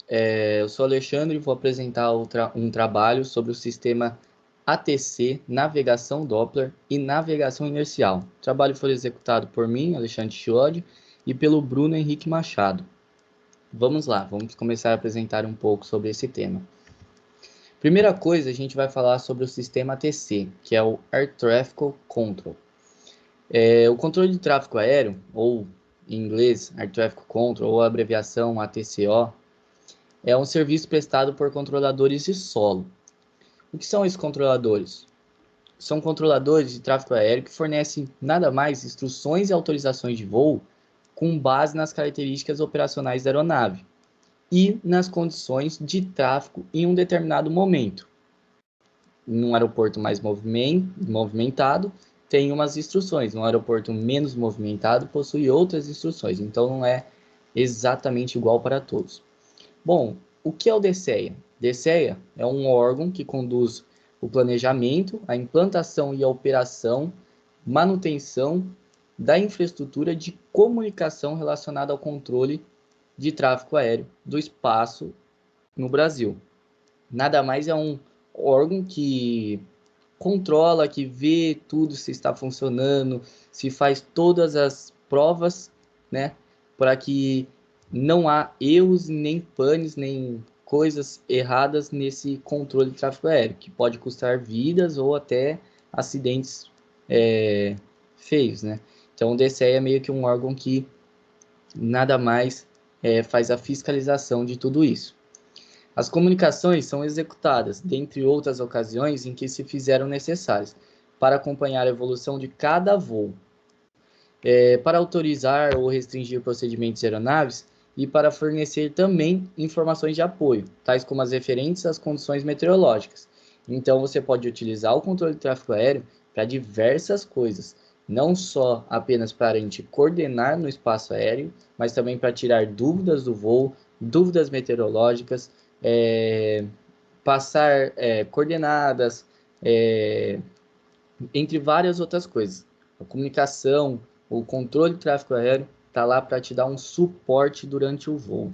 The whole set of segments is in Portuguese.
Eu sou Alexandre e vou apresentar um trabalho sobre o sistema ATC, navegação Doppler e navegação inercial. O trabalho foi executado por mim, Alexandre Chiodi, e pelo Bruno Henrique Machado. Vamos lá, vamos começar a apresentar um pouco sobre esse tema. Primeira coisa, a gente vai falar sobre o sistema ATC, que é o Air Traffic Control. O controle de tráfego aéreo, ou em inglês Air Traffic Control, ou a abreviação ATCO, é um serviço prestado por controladores de solo. O que são esses controladores? São controladores de tráfego aéreo que fornecem nada mais instruções e autorizações de voo com base nas características operacionais da aeronave e nas condições de tráfego em um determinado momento. Num aeroporto mais movimentado, tem umas instruções. Num aeroporto menos movimentado, possui outras instruções. Então, não é exatamente igual para todos. Bom, o que é o DCEA? DCEA é um órgão que conduz o planejamento, a implantação e a operação, manutenção da infraestrutura de comunicação relacionada ao controle de tráfego aéreo do espaço no Brasil. Nada mais é um órgão que controla, que vê tudo se está funcionando, se faz todas as provas, né, para que não há erros, nem panes, nem coisas erradas nesse controle de tráfego aéreo, que pode custar vidas ou até acidentes feios, né? Então, o DCE é meio que um órgão que nada mais faz a fiscalização de tudo isso. As comunicações são executadas, dentre outras ocasiões em que se fizeram necessárias, para acompanhar a evolução de cada voo, para autorizar ou restringir procedimentos de aeronaves e para fornecer também informações de apoio, tais como as referentes às condições meteorológicas. Então, você pode utilizar o controle de tráfego aéreo para diversas coisas, não só apenas para a gente coordenar no espaço aéreo, mas também para tirar dúvidas do voo, dúvidas meteorológicas, passar coordenadas, entre várias outras coisas. A comunicação, o controle de tráfego aéreo está lá para te dar um suporte durante o voo.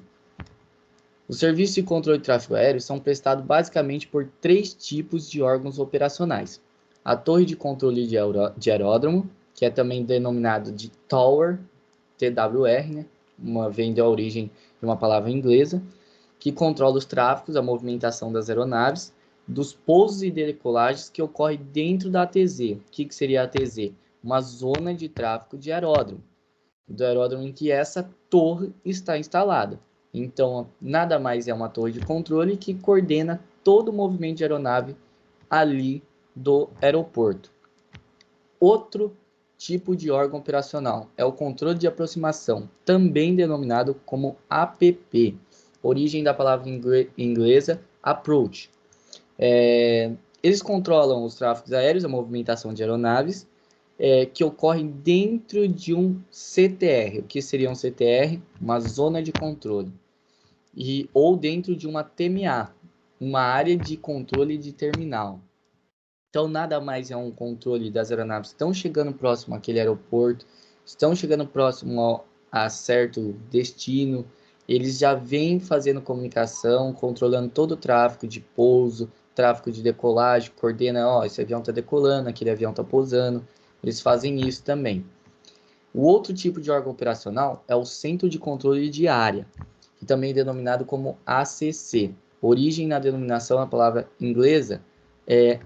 Os serviços de controle de tráfego aéreo são prestados basicamente por 3 tipos de órgãos operacionais. A torre de controle de aeródromo, que é também denominado de Tower, TWR, né? Vem da origem de uma palavra inglesa, que controla os tráfegos, a movimentação das aeronaves, dos pousos e decolagens que ocorre dentro da ATZ. O que seria a ATZ? Uma zona de tráfego de aeródromo, do aeródromo em que essa torre está instalada. Então, nada mais é uma torre de controle que coordena todo o movimento de aeronave ali do aeroporto. Outro tipo de órgão operacional é o controle de aproximação, também denominado como APP, origem da palavra inglesa approach. Eles controlam os tráfegos aéreos, a movimentação de aeronaves, que ocorrem dentro de um CTR. O que seria um CTR? Uma zona de controle. Ou dentro de uma TMA, uma área de controle de terminal. Então, nada mais é um controle das aeronaves que estão chegando próximo àquele aeroporto, estão chegando próximo a certo destino, eles já vêm fazendo comunicação, controlando todo o tráfego de pouso, tráfego de decolagem, coordena, esse avião está decolando, aquele avião está pousando, eles fazem isso também. O outro tipo de órgão operacional é o Centro de Controle de Área, que também é denominado como ACC. Origem na denominação da palavra inglesa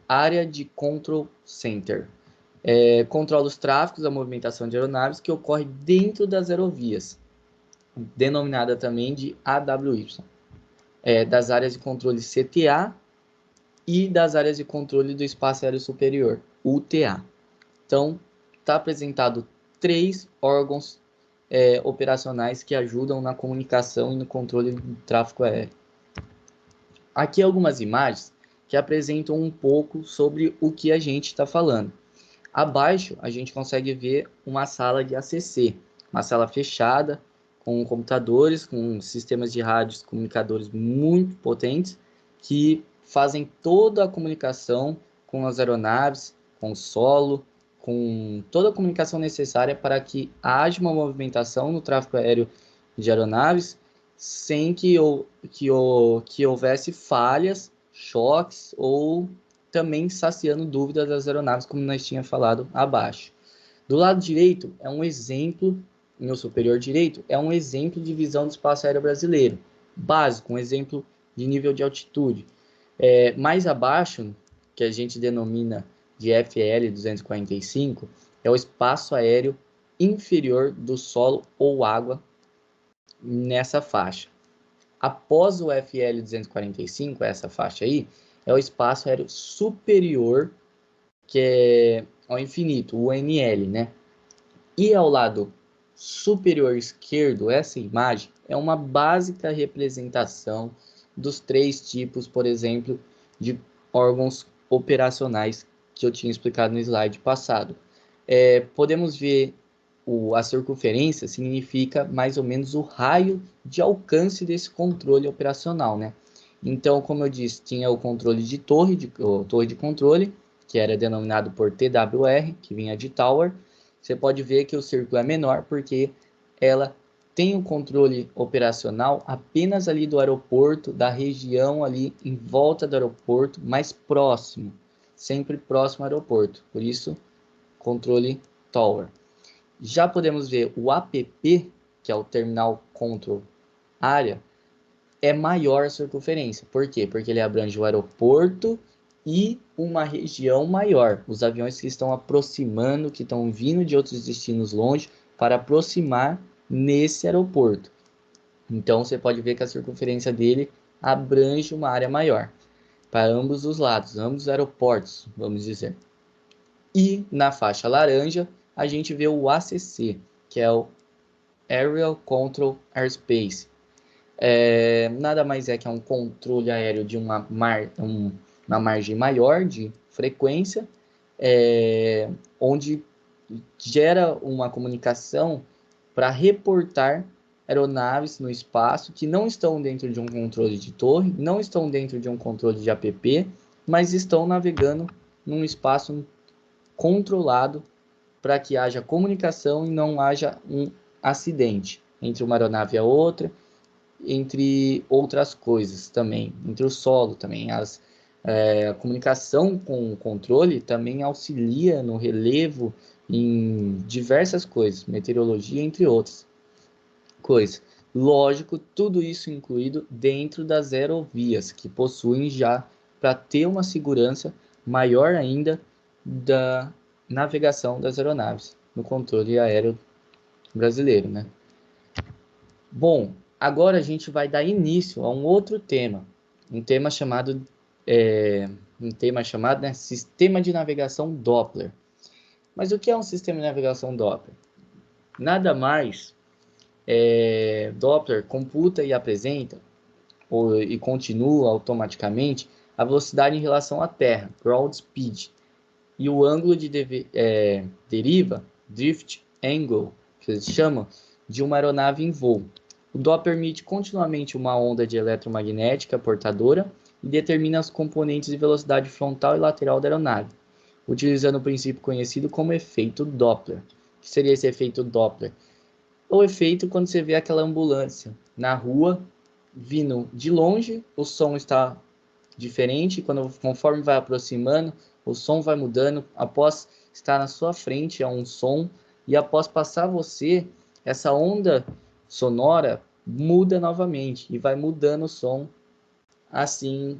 Área de Control Center. Controla os tráfegos, a movimentação de aeronaves que ocorre dentro das aerovias, denominada também de AWY, das áreas de controle CTA e das áreas de controle do espaço aéreo superior, UTA. Então, está apresentado 3 órgãos operacionais que ajudam na comunicação e no controle do tráfego aéreo. Aqui algumas imagens que apresentam um pouco sobre o que a gente está falando. Abaixo, a gente consegue ver uma sala de ACC, uma sala fechada, com computadores, com sistemas de rádios, comunicadores muito potentes, que fazem toda a comunicação com as aeronaves, com o solo, com toda a comunicação necessária para que haja uma movimentação no tráfego aéreo de aeronaves sem que houvesse falhas, choques ou também saciando dúvidas das aeronaves, como nós tínhamos falado abaixo. Do lado direito é um exemplo, meu superior direito, é um exemplo de visão do espaço aéreo brasileiro, básico, um exemplo de nível de altitude. Mais abaixo, que a gente denomina de FL 245, é o espaço aéreo inferior do solo ou água nessa faixa. Após o FL 245, essa faixa aí, é o espaço aéreo superior, que é ao infinito, o NL, né? E ao lado superior esquerdo, essa imagem é uma básica representação dos 3 tipos, por exemplo, de órgãos operacionais que eu tinha explicado no slide passado. Podemos ver a circunferência significa mais ou menos o raio de alcance desse controle operacional, né? Então, como eu disse, tinha o controle de torre de controle, que era denominado por TWR, que vinha de Tower. Você pode ver que o círculo é menor porque ela tem o controle operacional apenas ali do aeroporto, da região ali em volta do aeroporto, mais próximo, sempre próximo ao aeroporto. Por isso, controle Tower. Já podemos ver o APP, que é o Terminal Control Area, é maior a circunferência. Por quê? Porque ele abrange o aeroporto e uma região maior. Os aviões que estão aproximando, que estão vindo de outros destinos longe, para aproximar nesse aeroporto. Então, você pode ver que a circunferência dele abrange uma área maior, para ambos os lados, ambos os aeroportos, vamos dizer. E na faixa laranja, a gente vê o ACC, que é o Aerial Control Airspace. Nada mais é que um controle aéreo de uma margem maior de frequência, onde gera uma comunicação para reportar aeronaves no espaço que não estão dentro de um controle de torre, não estão dentro de um controle de APP, mas estão navegando num espaço controlado para que haja comunicação e não haja um acidente entre uma aeronave e a outra, entre outras coisas também, entre o solo também. A comunicação com o controle também auxilia no relevo em diversas coisas, meteorologia, entre outras coisas. Lógico, tudo isso incluído dentro das aerovias, que possuem já, para ter uma segurança maior ainda da navegação das aeronaves no controle aéreo brasileiro, né? Bom, agora a gente vai dar início a um outro tema, um tema chamado, né, Sistema de Navegação Doppler. Mas o que é um sistema de navegação Doppler? Nada mais, Doppler computa e apresenta e continua automaticamente a velocidade em relação à Terra, ground speed, e o ângulo de deriva, drift angle, que eles chamam, de uma aeronave em voo. O Doppler permite continuamente uma onda de eletromagnética portadora e determina os componentes de velocidade frontal e lateral da aeronave, utilizando o princípio conhecido como efeito Doppler. O que seria esse efeito Doppler? O efeito quando você vê aquela ambulância na rua, vindo de longe, o som está diferente, conforme vai aproximando, o som vai mudando, após estar na sua frente é um som, e após passar você, essa onda sonora muda novamente, e vai mudando o som, assim,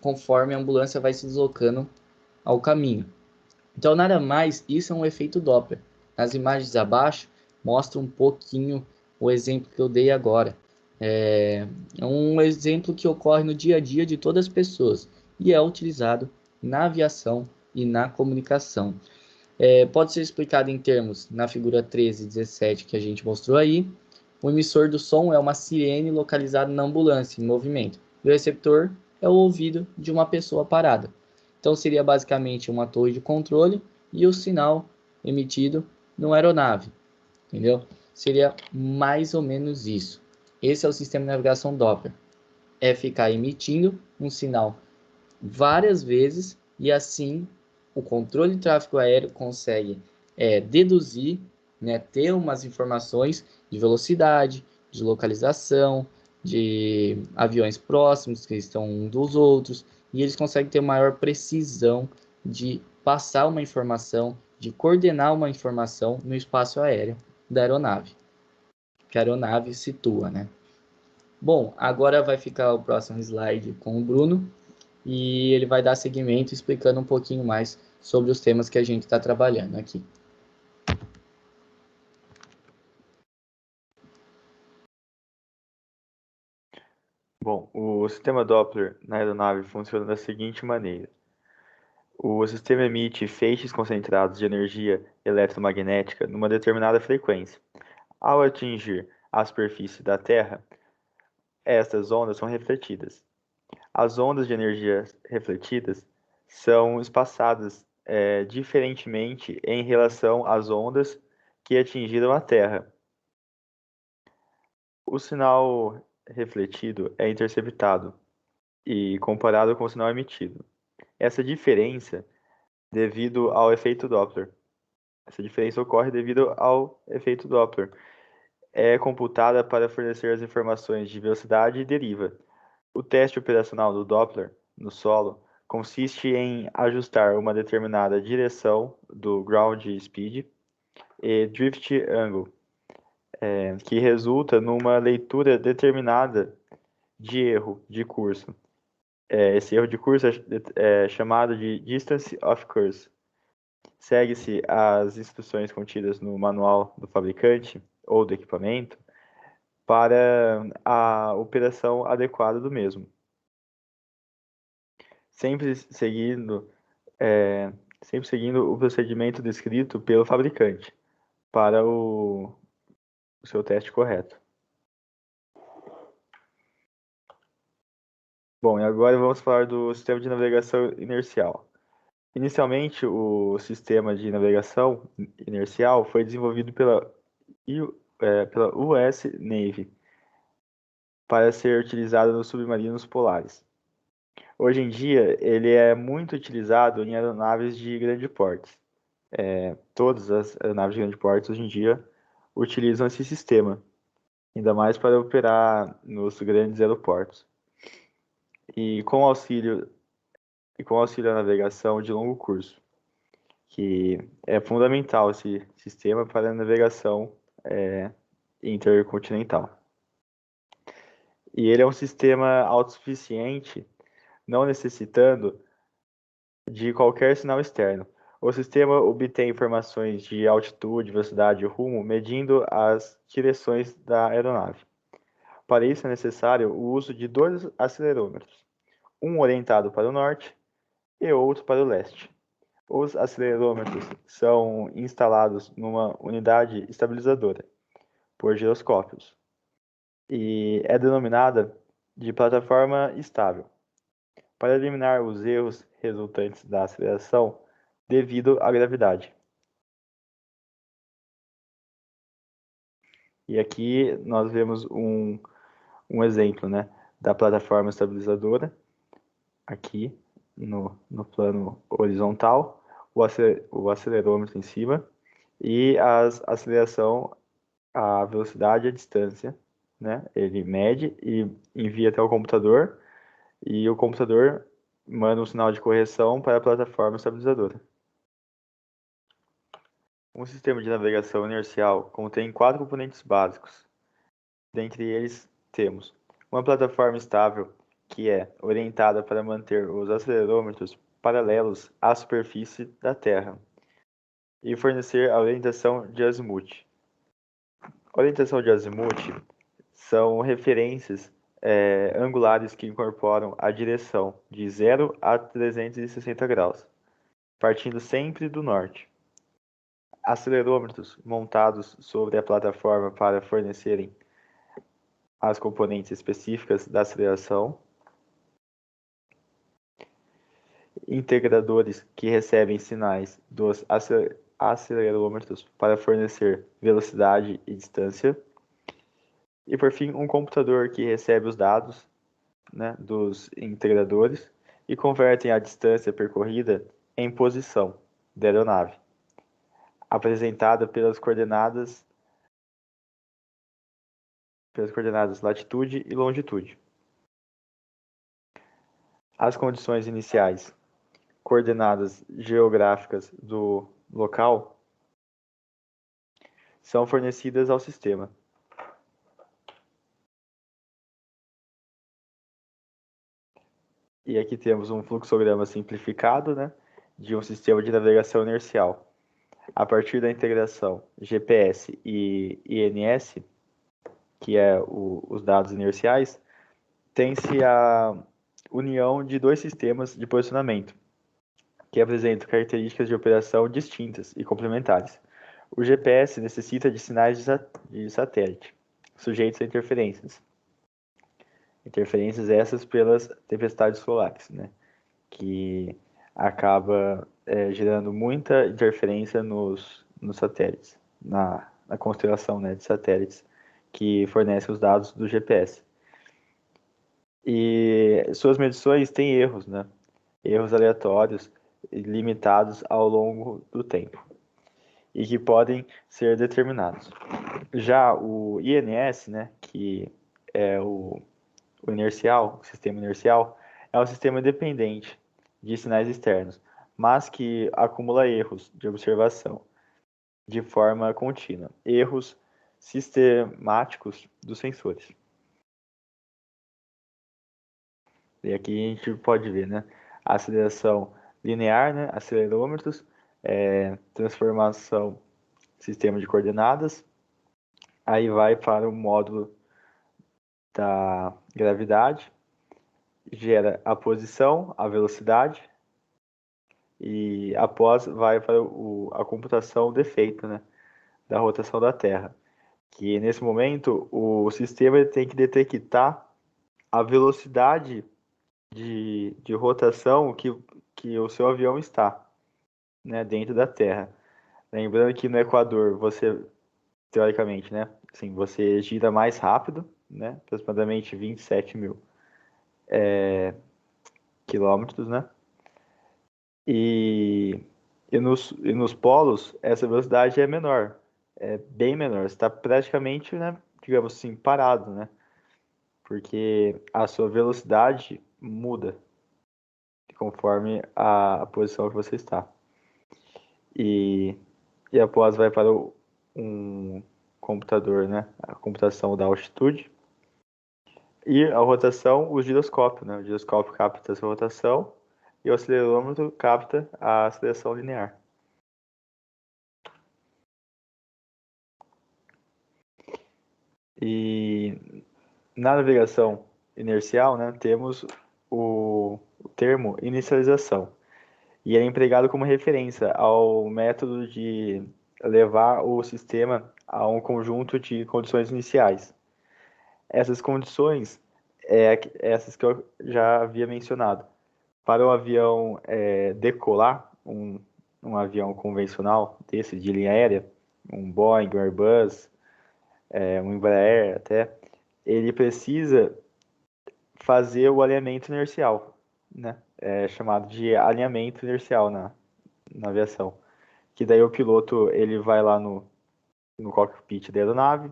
conforme a ambulância vai se deslocando ao caminho. Então, nada mais, isso é um efeito Doppler. Nas imagens abaixo, mostra um pouquinho o exemplo que eu dei agora. É um exemplo que ocorre no dia a dia de todas as pessoas e é utilizado na aviação e na comunicação. Pode ser explicado em termos na figura 13 e 17 que a gente mostrou aí. O emissor do som é uma sirene localizada na ambulância em movimento. E o receptor é o ouvido de uma pessoa parada. Então seria basicamente uma torre de controle e o sinal emitido numa aeronave, entendeu? Seria mais ou menos isso. Esse é o sistema de navegação Doppler. É ficar emitindo um sinal várias vezes e assim o controle de tráfego aéreo consegue deduzir, né, ter umas informações de velocidade, de localização, de aviões próximos que estão um dos outros, e eles conseguem ter maior precisão de passar uma informação, de coordenar uma informação no espaço aéreo da aeronave, que a aeronave situa, né? Bom, agora vai ficar o próximo slide com o Bruno, e ele vai dar seguimento explicando um pouquinho mais sobre os temas que a gente está trabalhando aqui. Bom, o sistema Doppler na aeronave funciona da seguinte maneira. O sistema emite feixes concentrados de energia eletromagnética numa determinada frequência. Ao atingir a superfície da Terra, estas ondas são refletidas. As ondas de energia refletidas são espaçadas diferentemente em relação às ondas que atingiram a Terra. O sinal refletido é interceptado e comparado com o sinal emitido. Essa diferença devido ao efeito Doppler. Essa diferença ocorre devido ao efeito Doppler. É computada para fornecer as informações de velocidade e deriva. O teste operacional do Doppler no solo consiste em ajustar uma determinada direção do ground speed e drift angle, que resulta numa leitura determinada de erro de curso. Esse erro de curso é chamado de distance of course. Segue-se as instruções contidas no manual do fabricante ou do equipamento para a operação adequada do mesmo. Sempre seguindo o procedimento descrito pelo fabricante para o seu teste correto. Bom, e agora vamos falar do sistema de navegação inercial. Inicialmente, o sistema de navegação inercial foi desenvolvido pela US Navy para ser utilizado nos submarinos polares. Hoje em dia, ele é muito utilizado em aeronaves de grande porte. Todas as aeronaves de grande porte hoje em dia utilizam esse sistema, ainda mais para operar nos grandes aeroportos. E com auxílio da navegação de longo curso, que é fundamental esse sistema para a navegação intercontinental. E ele é um sistema autossuficiente, não necessitando de qualquer sinal externo. O sistema obtém informações de altitude, velocidade e rumo, medindo as direções da aeronave. Para isso é necessário o uso de dois acelerômetros, um orientado para o norte e outro para o leste. Os acelerômetros são instalados numa unidade estabilizadora, por giroscópios, e é denominada de plataforma estável, para eliminar os erros resultantes da aceleração devido à gravidade. E aqui nós vemos um exemplo, né, da plataforma estabilizadora, aqui no plano horizontal, o acelerômetro em cima, e a aceleração, a velocidade e a distância, né? Ele mede e envia até o computador, e o computador manda um sinal de correção para a plataforma estabilizadora. Um sistema de navegação inercial contém 4 componentes básicos. Dentre eles, temos uma plataforma estável, que é orientada para manter os acelerômetros paralelos à superfície da Terra, e fornecer a orientação de azimuth. A orientação de azimuth são referências angulares que incorporam a direção de 0 a 360 graus, partindo sempre do norte. Acelerômetros montados sobre a plataforma para fornecerem as componentes específicas da aceleração. Integradores que recebem sinais dos acelerômetros para fornecer velocidade e distância. E, por fim, um computador que recebe os dados, né, dos integradores e convertem a distância percorrida em posição da aeronave, apresentada pelas coordenadas pelas coordenadas latitude e longitude. As condições iniciais, coordenadas geográficas do local, são fornecidas ao sistema. E aqui temos um fluxograma simplificado, né, de um sistema de navegação inercial. A partir da integração GPS e INS, que é os dados inerciais, tem-se a união de dois sistemas de posicionamento, que apresentam características de operação distintas e complementares. O GPS necessita de sinais de satélite, sujeitos a interferências. Interferências essas pelas tempestades solares, né? Que acaba gerando muita interferência nos satélites, na constelação, né, de satélites que fornecem os dados do GPS. E suas medições têm erros, né? Erros aleatórios limitados ao longo do tempo e que podem ser determinados. Já o INS, né, que é o inercial, o sistema inercial, é um sistema independente de sinais externos, mas que acumula erros de observação de forma contínua, erros sistemáticos dos sensores. E aqui a gente pode ver, né, a aceleração linear, né, acelerômetros, transformação sistema de coordenadas, aí vai para o módulo da gravidade, gera a posição, a velocidade, e após vai para a computação do efeito, né, da rotação da Terra. Que nesse momento o sistema tem que detectar a velocidade de rotação que o seu avião está, né, dentro da Terra. Lembrando que no Equador você, teoricamente, né, assim, você gira mais rápido, né, aproximadamente 27 mil quilômetros, né? E nos polos, essa velocidade é menor, é bem menor. Você está praticamente, né, digamos assim, parado, né? Porque a sua velocidade muda conforme a posição que você está. E após vai para um computador, né? A computação da altitude. E a rotação, o giroscópio, né? O giroscópio capta essa rotação e o acelerômetro capta a aceleração linear. E na navegação inercial, né, temos o termo inicialização. E é empregado como referência ao método de levar o sistema a um conjunto de condições iniciais. Essas condições essas que eu já havia mencionado. Para o avião decolar, um avião convencional desse de linha aérea, um Boeing, um Airbus, um Embraer até, ele precisa fazer o alinhamento inercial, né? É chamado de alinhamento inercial na aviação. Que daí o piloto ele vai lá no cockpit da aeronave,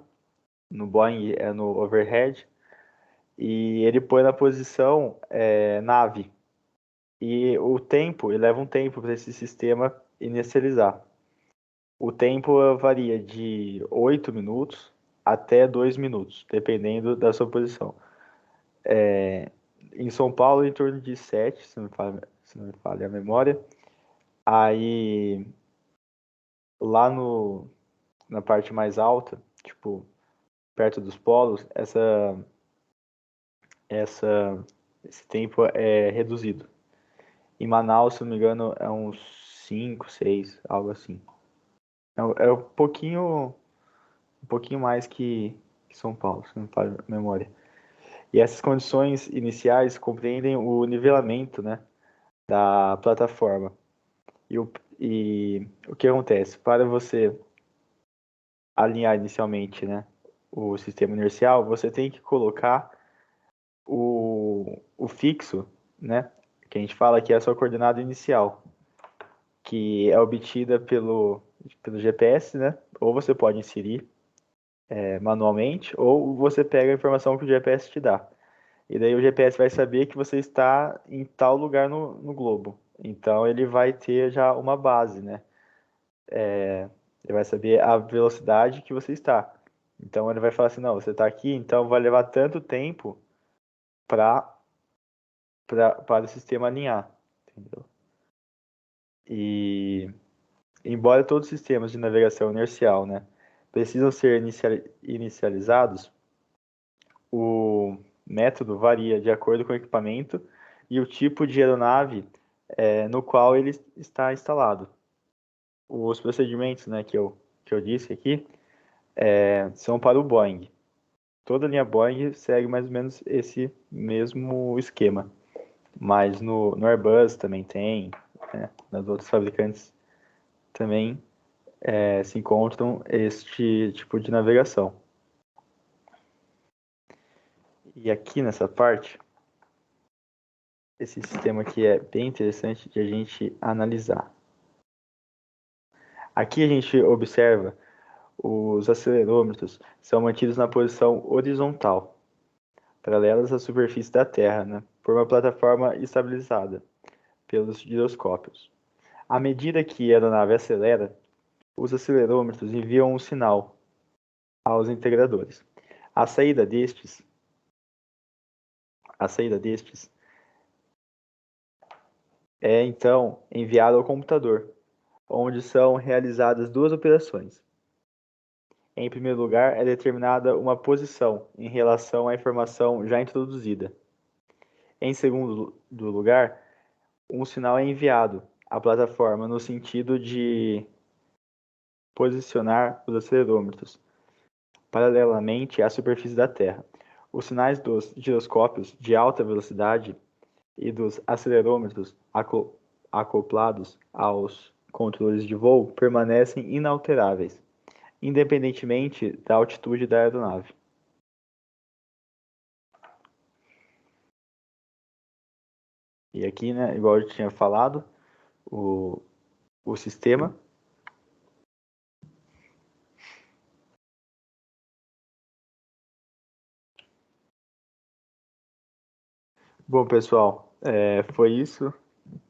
no Boeing é no overhead, e ele põe na posição nave. E o tempo, ele leva um tempo para esse sistema inicializar. O tempo varia de 8 minutos até 2 minutos, dependendo da sua posição. Em São Paulo, em torno de 7, se não me falha a memória. Aí, lá na parte mais alta, tipo, perto dos polos, esse tempo é reduzido. Em Manaus, se não me engano, é uns 5, 6, algo assim. É um pouquinho mais que São Paulo, se não me falha a memória. E essas condições iniciais compreendem o nivelamento, né, da plataforma. E o que acontece? Para você alinhar inicialmente, né, o sistema inercial, você tem que colocar o fixo, né, que a gente fala que é a sua coordenada inicial, que é obtida pelo GPS, né, ou você pode inserir manualmente, ou você pega a informação que o GPS te dá. E daí o GPS vai saber que você está em tal lugar no globo. Então ele vai ter já uma base, né? Ele vai saber a velocidade que você está. Então ele vai falar assim, não, você está aqui, então vai levar tanto tempo para o sistema alinhar, entendeu? E embora todos os sistemas de navegação inercial, né, precisam ser inicializados, o método varia de acordo com o equipamento e o tipo de aeronave no qual ele está instalado. Os procedimentos, né, que eu disse aqui são para o Boeing. Toda a linha Boeing segue mais ou menos esse mesmo esquema. Mas no Airbus também tem, né, nas outras fabricantes também se encontram este tipo de navegação. E aqui nessa parte, esse sistema aqui é bem interessante de a gente analisar. Aqui a gente observa os acelerômetros são mantidos na posição horizontal, paralelas à superfície da Terra, né, por uma plataforma estabilizada pelos giroscópios. À medida que a aeronave acelera, os acelerômetros enviam um sinal aos integradores. A saída destes é então enviada ao computador, onde são realizadas duas operações. Em primeiro lugar, é determinada uma posição em relação à informação já introduzida. Em segundo lugar, um sinal é enviado à plataforma no sentido de posicionar os acelerômetros paralelamente à superfície da Terra. Os sinais dos giroscópios de alta velocidade e dos acelerômetros acoplados aos controles de voo permanecem inalteráveis, independentemente da altitude da aeronave. E aqui, né, igual eu tinha falado, o sistema. Bom, pessoal, foi isso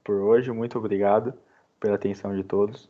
por hoje. Muito obrigado pela atenção de todos.